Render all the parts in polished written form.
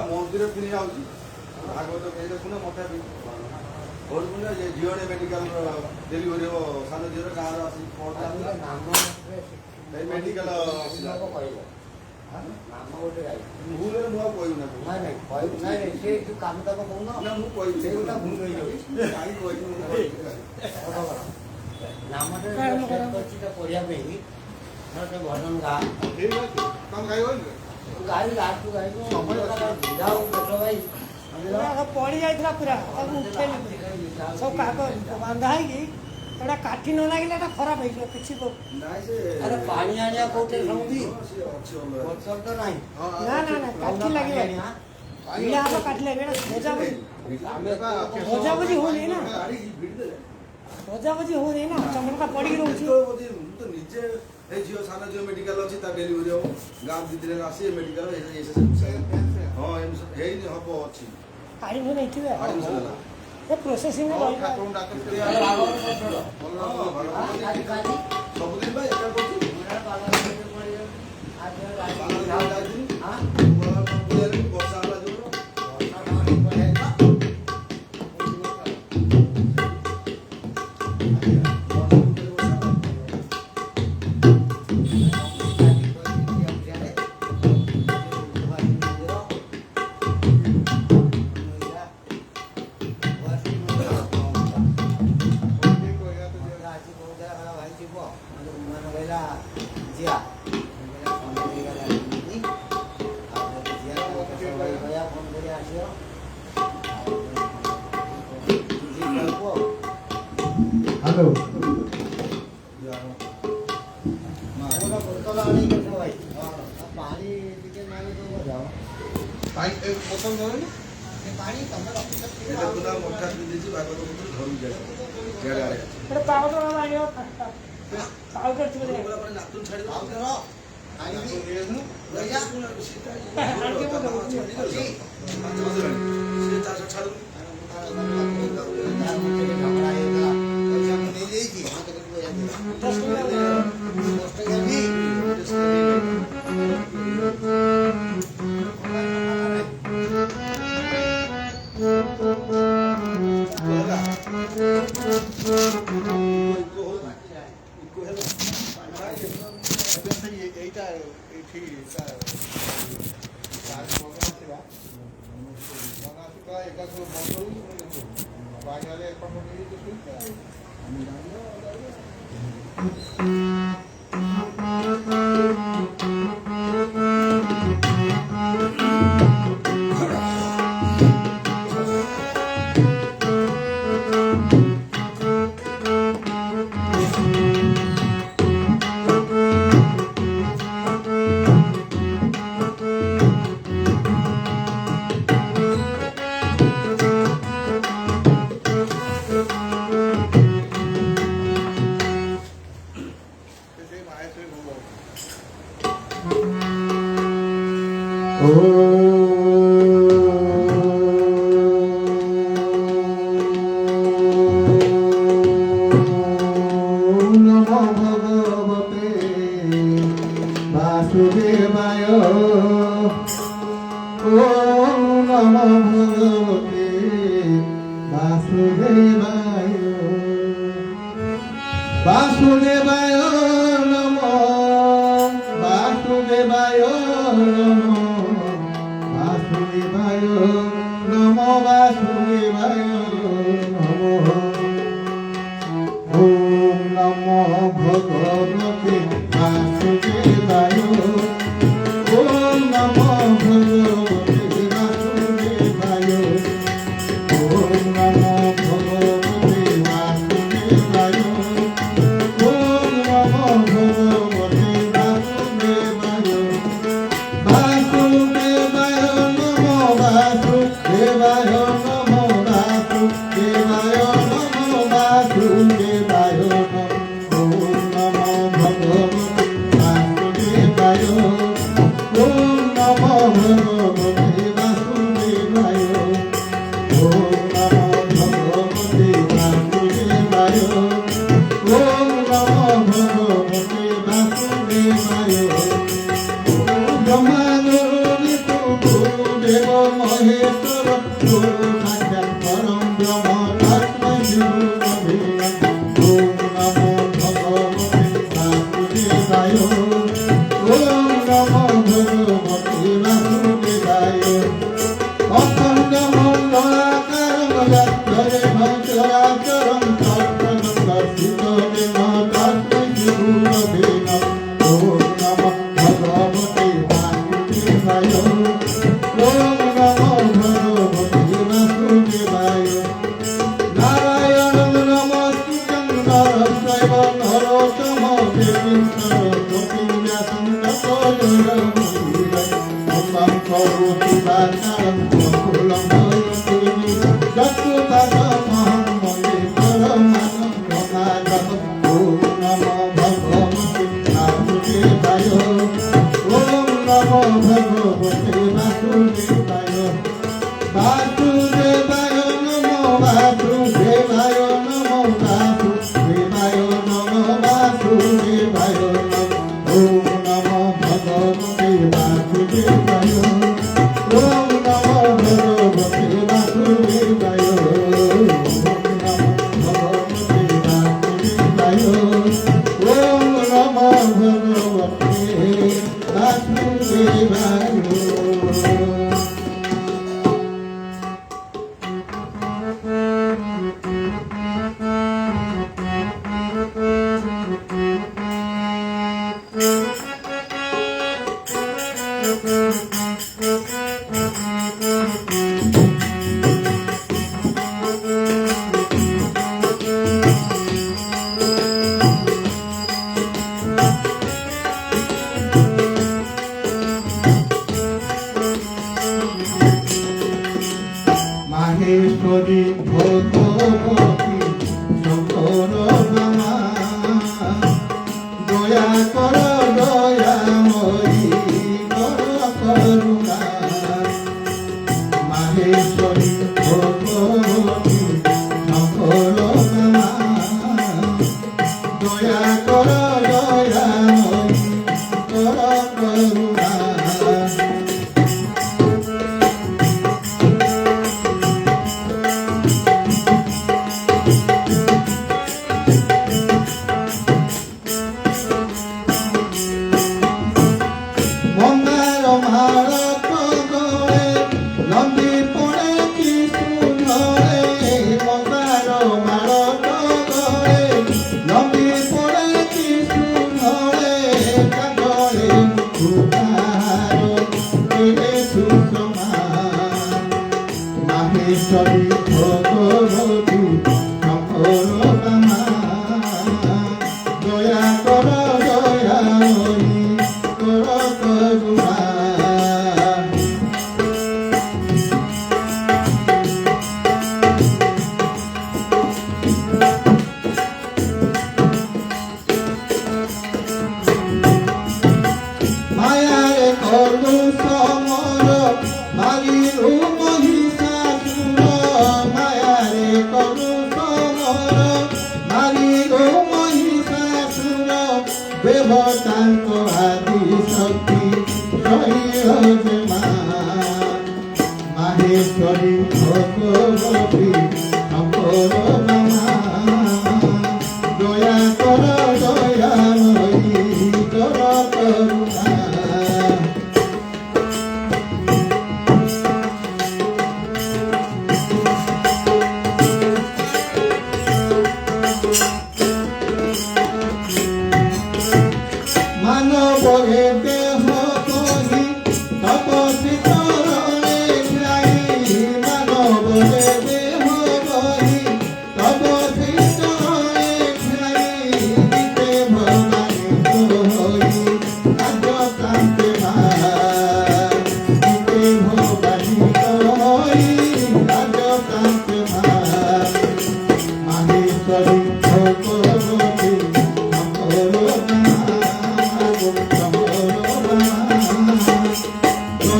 ମନ୍ଦିର କିଣି ଯାଉଛି ଭାଗବତ ଦେଖୁନ ମଠା ଘରକୁ ଝିଅଟେ ମେଡିକାଲ ଡେଲିଭରି ହବ ସାନ ଝିଅର ଗାଁର ଆସିକି ପହଞ୍ଚିଲା ମେଡିକାଲ ଭୁଲରେ ମୁଁ ଆଉ କହିବି ନା କାମ ଦାମ କହୁନ ମୁଁ କହିବି ସେଇଟା ଭୁଲ ହେଇଯାଉଛି କାହିଁକି କହିବି ନାମଟା ପଢିବା ପାଇଁ ଭଜନ ଗା ଠିକ ଅଛି ତମେ ଖାଇବନି ଗାଈ ଲାଷ୍ଟକୁ ଗାଈକୁ ସମୟ ଭିଡ଼ା ଆଉ ପେଟ ଭାଇ ପଡ଼ି ଯାଇଥିଲା ପୁରା ତାକୁ ଉଠେଇଲି ସବୁ କାଗଜ ବାନ୍ଧା ହେଇକି ଏଟା କାଠି ନ ଲାଗିଲେ ଏଟା ଖରାପ ହେଇଯିବ କିଛି ଆରେ ପାଣି ଆଣିବା କୋଉଠି ସମୁଦି ବୋତଲ ତ ନାହିଁ ନା ନା ନା କାଠି ଲାଗିବ ଭିଡ଼ା ହବ କାଠି ଲାଗିବ ଭଜାଭୁଜି ହଉନି ନା ଭଜାଭୁଜି ହଉନି ନା ଚମଡ଼ଟା ପଡ଼ିକି ରହୁଛି ନିଜେ ଏ ଝିଅ ସାନ ଝିଅ ମେଡିକାଲ ଅଛି ତା ଡେଲିଭରି ହବ ଗାଁ ଦି ଦିନ ଆସି ମେଡିକାଲ ହଁ ହେଇନି ହବ ଅଛି ଆଡମିସନ ହେଇଥିବେ ଏ ପ୍ରୋସେସିଂ ସବୁଦିନ ବା ଏକା କରୁଛି ବର୍ଷା ହେଲା ଯୋଉ हेलो Om বাসুদেবায় ওম নমো ভগবতে বাসুদেবায় ওম নমো ভগবতে বাসুদেবায় ওম নমো ভগবতে বাসুদেবায় ব্রহ্মাগুরু গুরুদেব মহেশ্বর গুরু সাক্ষাৎ পরম ব্রহ্ম তস্মৈ গুরুবে নমঃ ওম নমো ভগবতে বাসুদেবায় ওম নমো ভগবতে বাসুদেবায় অখণ্ড মণ্ডলাকারং যৎরে ভচরাচরং তৎপদং দর্শিতমেন তস্মৈ গুরুবে নমঃ ওম নমো ভগবতে বাসুদেবায় ওম নমো ভগবতে বাসুদেবায় নারায়ণং নমস্তুত্যং নরস্যৈব নরোত্তমো দেবীং সরস্বতীং ব্যাসং ততো জয়মুদীরয়ে ওম কरोति वाचालं ককুলং হয়তি যৎপাদমহং বন্দে পরমানন্দমাধবং ওম নমো ভগবতে বাসুদেবায় ওম নমো ভগবতে বাসুদেবায় বাসুদেবায় নমো বাসুদেবায় নমো বাসুদেবায় নমো বাসুদেবায় নমো ওম নমো ভগবতে বাসুদেবায় ওম নমো ভগবতে বাসুদেবায় ওম নমো ভগবতে বাসুদেবায় ওম নমো ভগবতে বাসুদেবায় মাহেশ্বরী ভগবতী শঙ্কর মামা দয়া কর দয়াময়ী কর করুণা মাহেশ্বরী ভগবতী শঙ্কর মামা দয়া কর দয়াময়ী কর করুণা মঙ্গল ভারত গড়ে নন্দী পড়ে কি সুন্দরে মঙ্গল ভারত গড়ে নন্দী পড়ে কি সুন্দরে কাগরে মুখুকার কেড়ে সুষমা মাহেশ্বরী ভগবতী শঙ্কর মামা দয়া কর দয়াময়ী কর করুণা মায়ারে করু সমর মারির মহিষাসুর মায়ারে করু সমর মারির মহিষাসুর দেবতাঙ্ক আদি শক্তি রহিছে মা মাহেশ্বরী ভগবতী শঙ্কর মামা দয়া কর দয়াময়ী কর করুণা মানবরে দেহ কহি তপসী চরণে যাই মানবরে দেহ কহি তপসী চরণে যাই দিতে ভবানী কহি আজ কান্তে মা দিতে ভবানী কহি আজ কান্তে মা মাহেশ্বরী ভগবতী শঙ্কর মামা শঙ্কর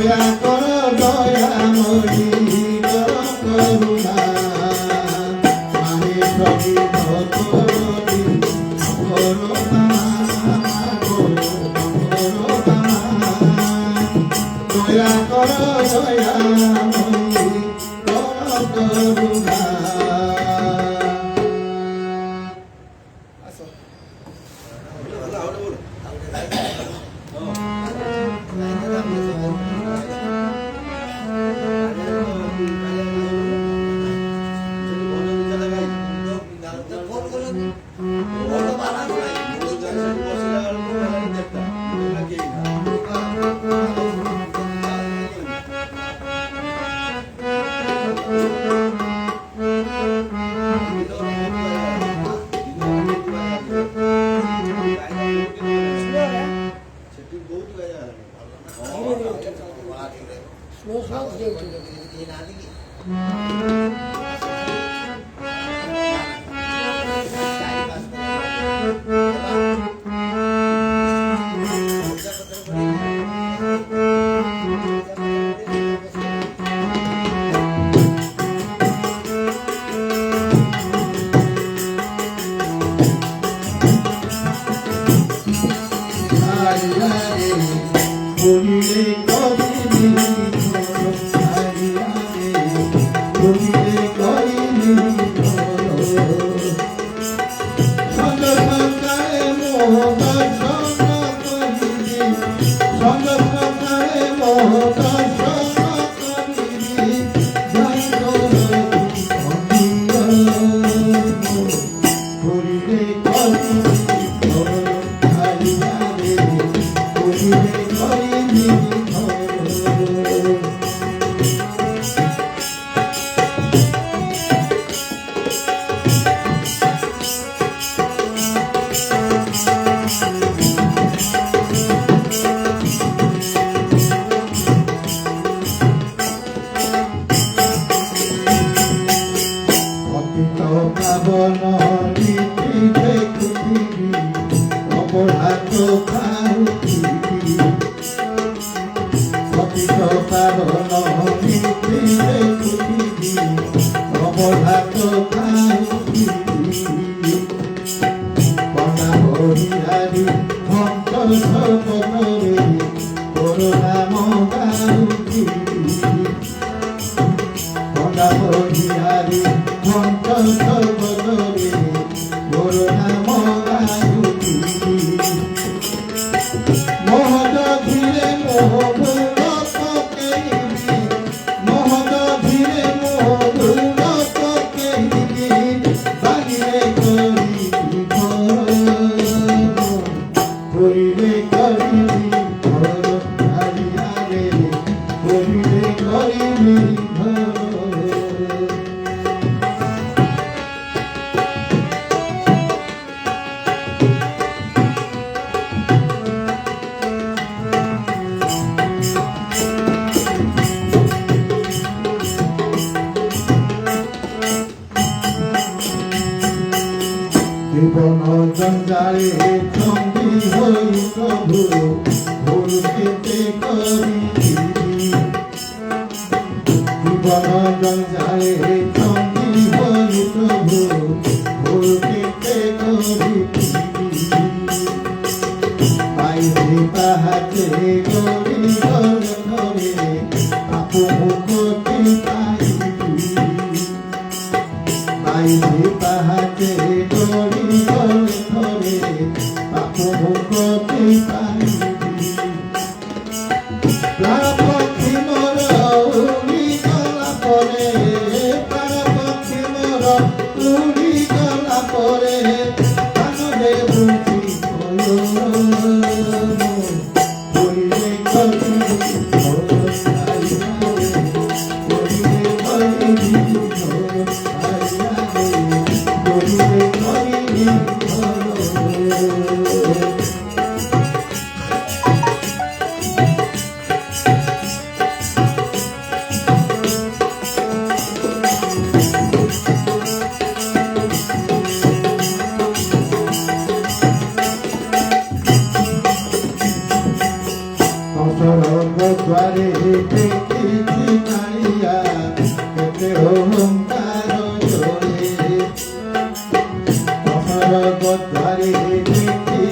দয়া কর দয়াময়ী কর করুণা মাহে প্রভি ভক্তি দয়া কর দয়াময়ী কর করুণা स्लो स्लो অসরগ দ্বারে দেখিছি নাইয়া কেতে অহংকার জলে অসরগ দ্বারে দেখিছি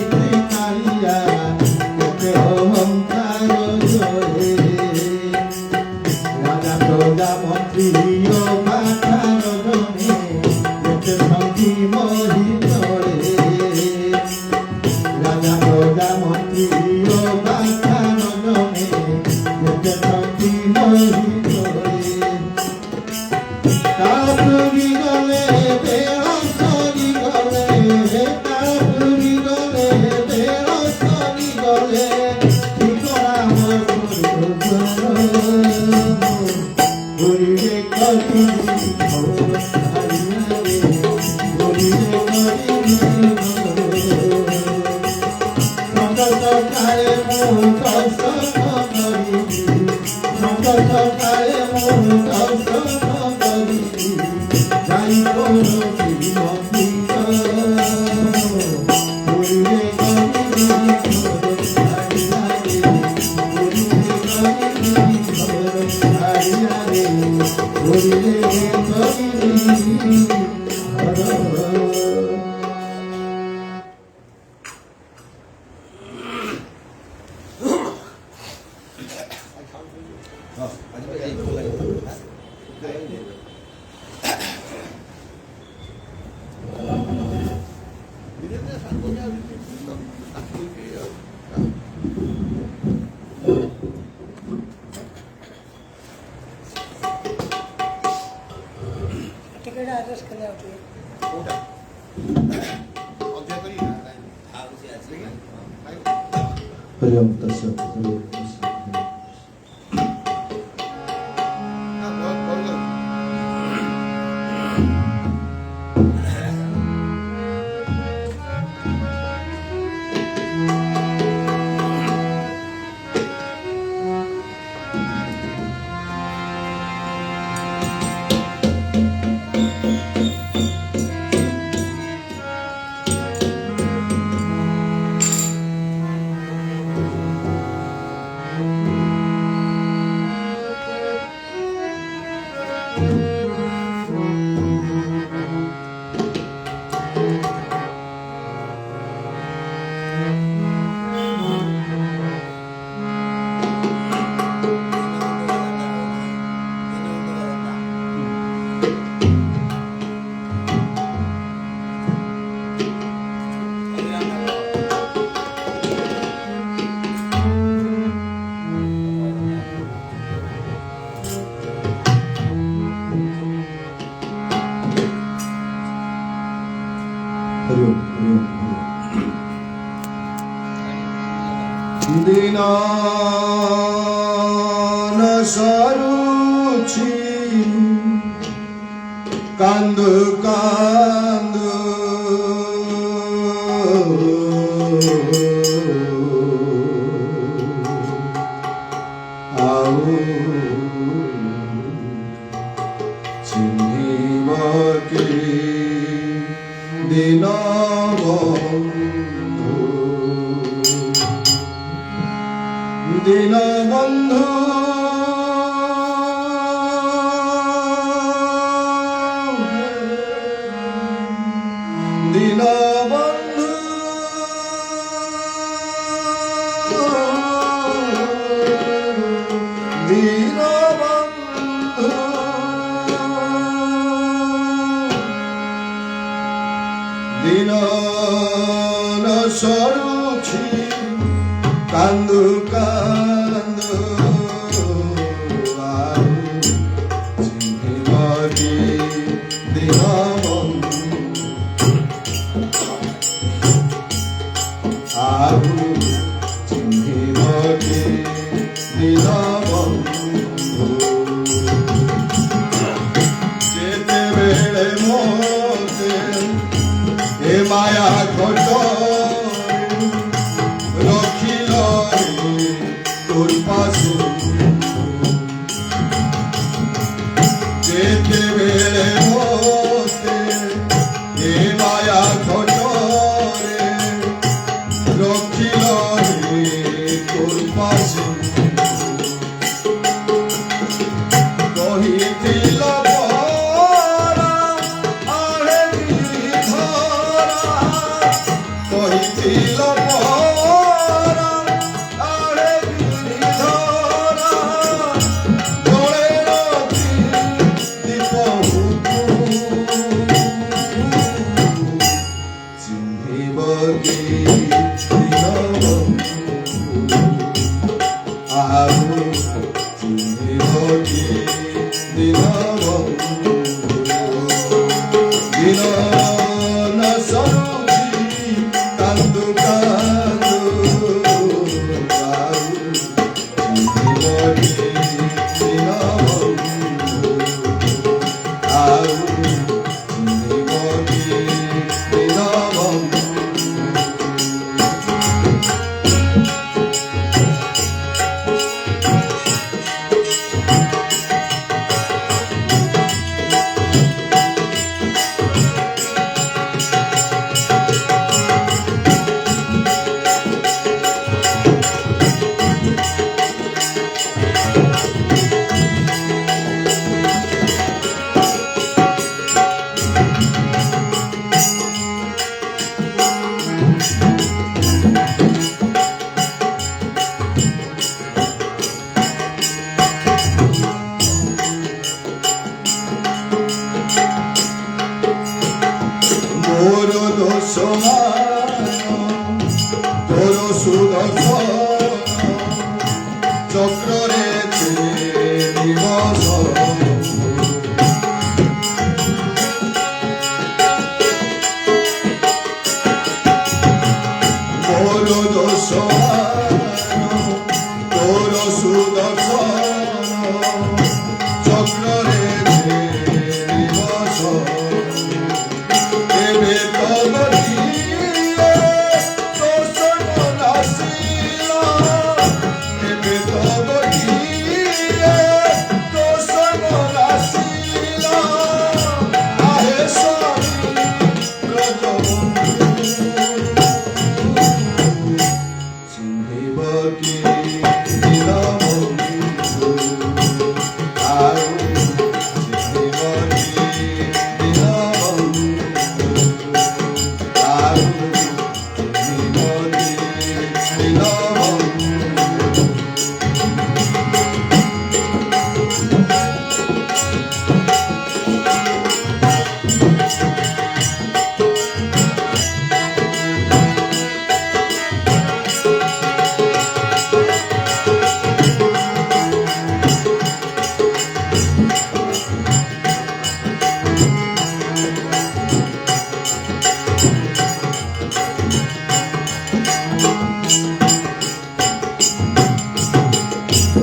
নাইয়া কেতে অহংকার জলে রাজা প্রজা মন্ত্রী ও মাথার জনে কেতে সঙ্গী মহিতরে রাজা প্রজা মন্ত্রী ও মাথার জনে কেতে সঙ্গী মহিতরে কাপুরি গলে বেহসরি গলে কাপুরি গলে বেহসরি গলে ঠিকরা মোর গরিবে করি গরিবে করি সন্তত কালে মু দর্শন করি সন্তত কালে মু দর্শন করি যাই কোনো মন্দির গরিবে করি ଟିକେଟ୍ ଆଡ୍ରେସ୍ ଖାଲି ଆଉ ଟିକେ हरिओम तस्सत् हरिओम तस्सत् हरिओम हरिओम দিনান সরুছি কান্দু কান্দু আউ চিহ্নিব কি দিন বন্ধু দিন বন্ধু দিন বন্ধু দিন বন্ধু দিন সরুছি কান্দু কান্দু চিহ্নিবকি দিন আহু চিহ্নিবকি দিন বন্ধু যেতেবেলে মোতে এ মায়া ঘট রখিল ପାସି କହିଥିଲ ପରା ଆଳେ ଧରା କହିଥିଲ ପରା ଆଳେ ଧରା ଜଳେ ରଖି ଦୀପ ଚିହ୍ନିବ କି ଆଉ ଚିହ୍ନିବ କି ଦିନ ନ ସରୁଛି କାନ୍ଦୁ କାନ୍ଦୁ ଆଉ ଚିହ୍ନିବ କି ଦିନ ଆଉ ଚିହ୍ନିବ କି ଦିନ ମୋର ଦୋଷ ତୋର ସୁଦର୍ଶନ ଚକ୍ରରେ ଦିବସ ମୋର ଦୋଷ ତୋର ସୁଦର୍ଶନ ଚକ୍ରରେ ଦିବସ ଏବେ ତବ ଦିଏ ଦୋଷ ନାସିଲା ଏବେ ତବ ଦିଏ ଦୋଷ ନାସିଲା ଆହେ ସ୍ୱାମୀ ବ୍ରଜବନ୍ଧୁ ଚିହ୍ନିବ କି ଦିନ ବନ୍ଧୁ ଆଉ ଚିହ୍ନିବ କି ଦିନ ବନ୍ଧୁ ଆଉ ଚିହ୍ନିବ କି ଦିନ ବନ୍ଧୁ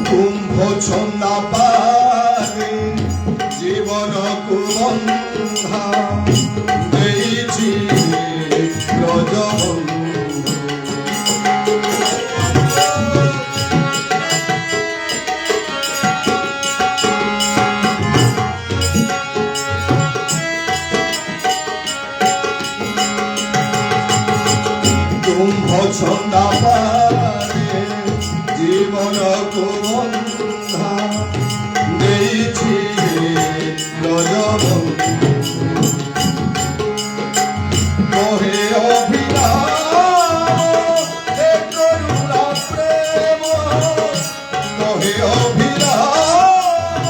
কুম্ভ ছন্দা পানি জীবনকু বন্ধা ଦେଇଛି ব্রজবন্ধু কুম্ভ ছন্দা পানি জীবনকু বন্ধা ଦେଇଛି ব্রজবন্ধু কহে অভিরাম এ করুণা প্রেম কহে অভিরাম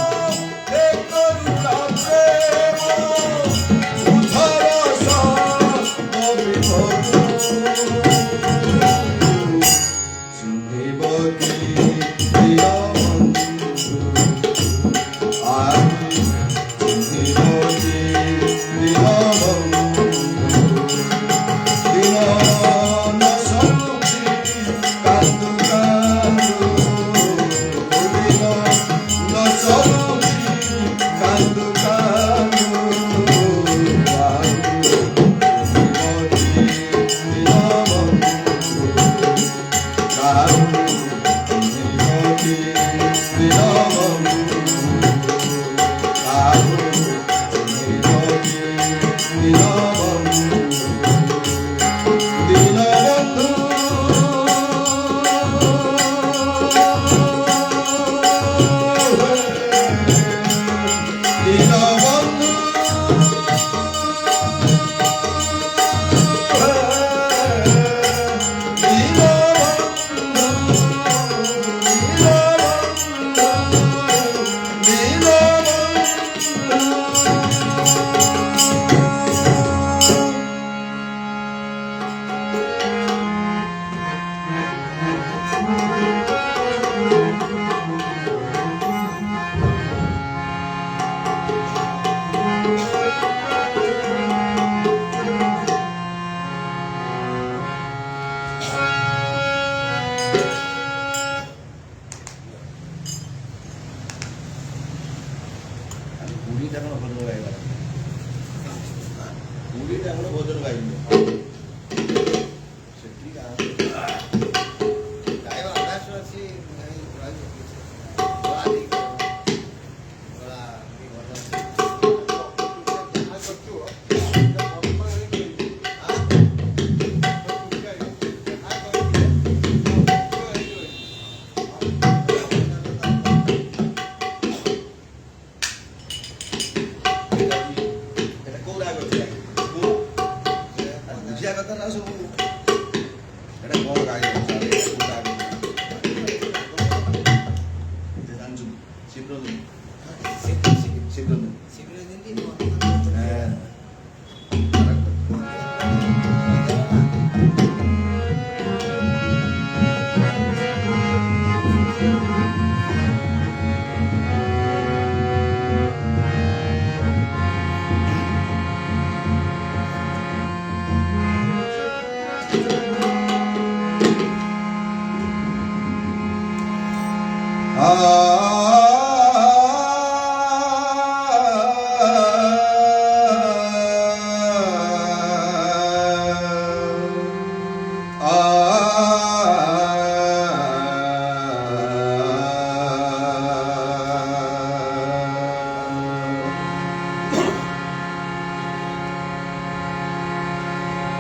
এ করুণা প্রেম উদ্ধর অভিভূত চিহ্নিব কি দিন বন্ধু আর চিহ্নিব কি দিন বন্ধু দিন ন সরুছি কান্দু কান্দু দিন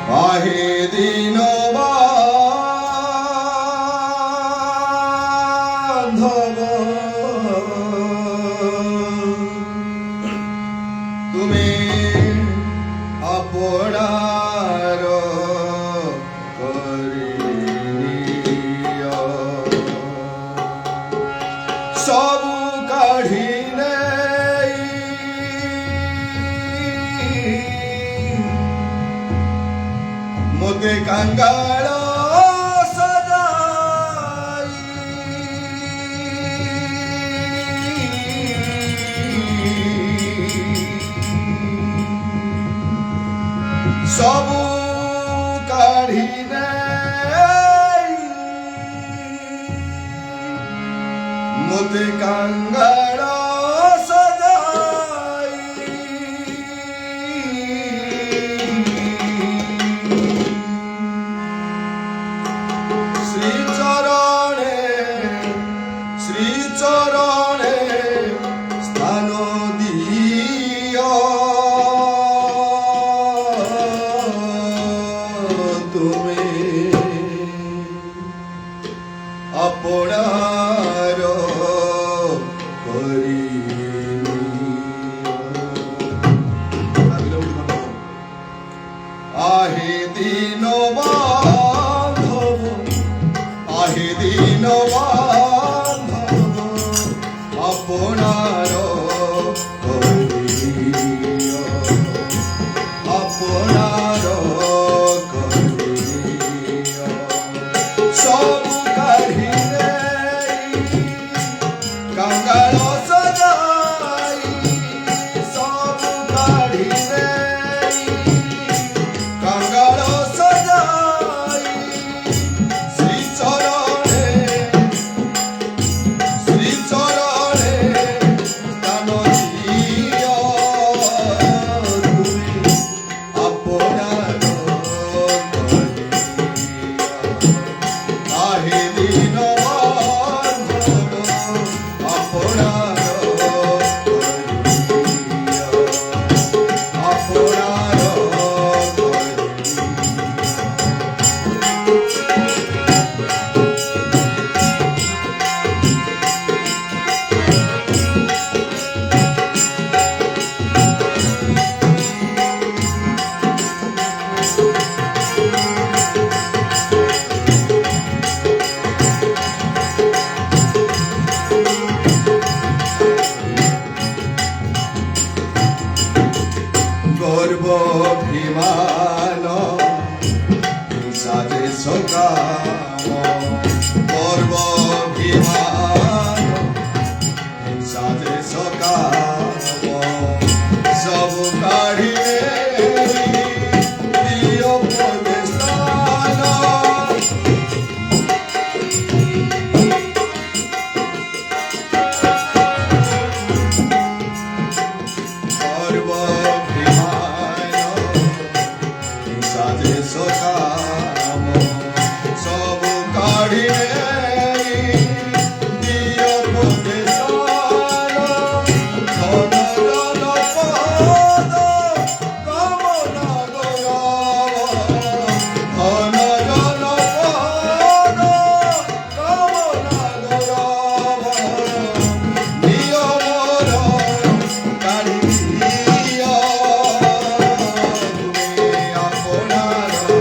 পাহে দিন বান্ধব তুমি আপনার করিনিয় সবু কাঢ়ি নেই মোতে কাঙ্গাল সজাই সবু কাঢ়ি নেই মোতে কাঙ্গাল সজাই শ্রীচরণে স্থান দিও তুমি আপনা